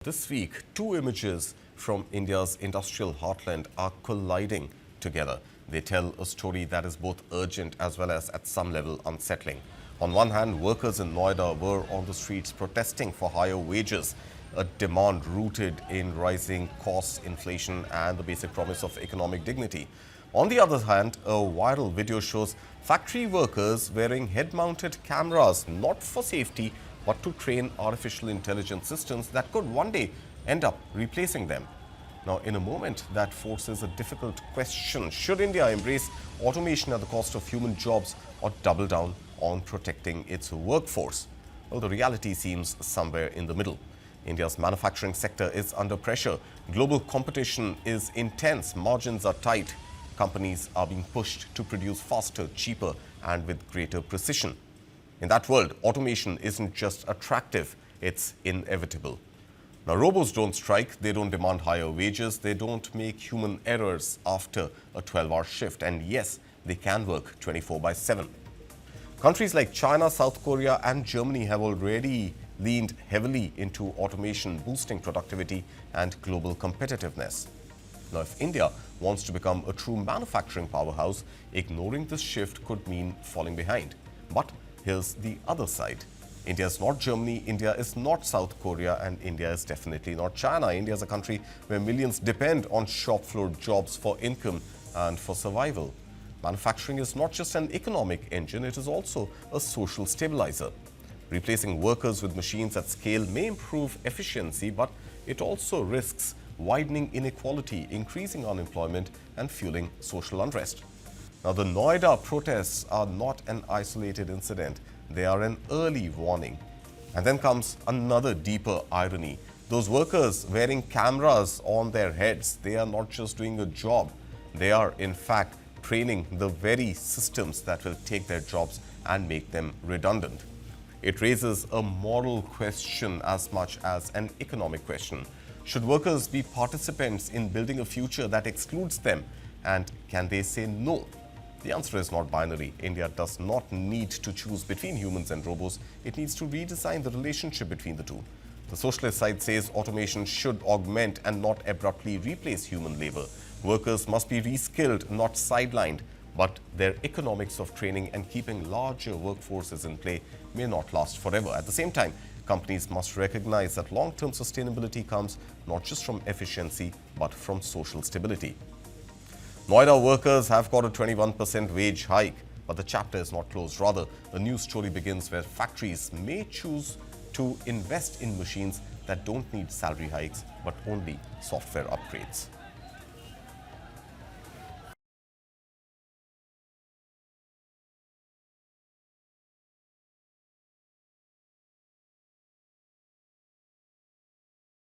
This week, two images from India's industrial heartland are colliding together. They tell a story that is both urgent as well as at some level unsettling. On one hand, workers in Noida were on the streets protesting for higher wages, a demand rooted in rising costs, inflation and the basic promise of economic dignity. On the other hand, a viral video shows factory workers wearing head-mounted cameras, not for safety, but to train artificial intelligence systems that could one day end up replacing them. Now, in a moment that forces a difficult question, should India embrace automation at the cost of human jobs or double down on protecting its workforce? Well, the reality seems somewhere in the middle. India's manufacturing sector is under pressure. Global competition is intense. Margins are tight. Companies are being pushed to produce faster, cheaper, and with greater precision. In that world, automation isn't just attractive, it's inevitable. Now, robots don't strike, they don't demand higher wages, they don't make human errors after a 12-hour shift. And yes, they can work 24/7. Countries like China, South Korea, and Germany have already leaned heavily into automation, boosting productivity and global competitiveness. Now, if India wants to become a true manufacturing powerhouse, ignoring this shift could mean falling behind. But here's the other side. India is not Germany, India is not South Korea, and India is definitely not China. India is a country where millions depend on shop floor jobs for income and for survival. Manufacturing is not just an economic engine, it is also a social stabilizer. Replacing workers with machines at scale may improve efficiency, but it also risks widening inequality, increasing unemployment, and fueling social unrest. Now, the Noida protests are not an isolated incident. They are an early warning. And then comes another deeper irony. Those workers wearing cameras on their heads, they are not just doing a job. They are, in fact, training the very systems that will take their jobs and make them redundant. It raises a moral question as much as an economic question. Should workers be participants in building a future that excludes them? And can they say no? The answer is not binary. India does not need to choose between humans and robots. It needs to redesign the relationship between the two. The socialist side says automation should augment and not abruptly replace human labor. Workers must be reskilled, not sidelined. But their economics of training and keeping larger workforces in play may not last forever. At the same time, companies must recognize that long-term sustainability comes not just from efficiency, but from social stability. Noida workers have got a 21% wage hike, but the chapter is not closed. Rather, a new story begins where factories may choose to invest in machines that don't need salary hikes, but only software upgrades.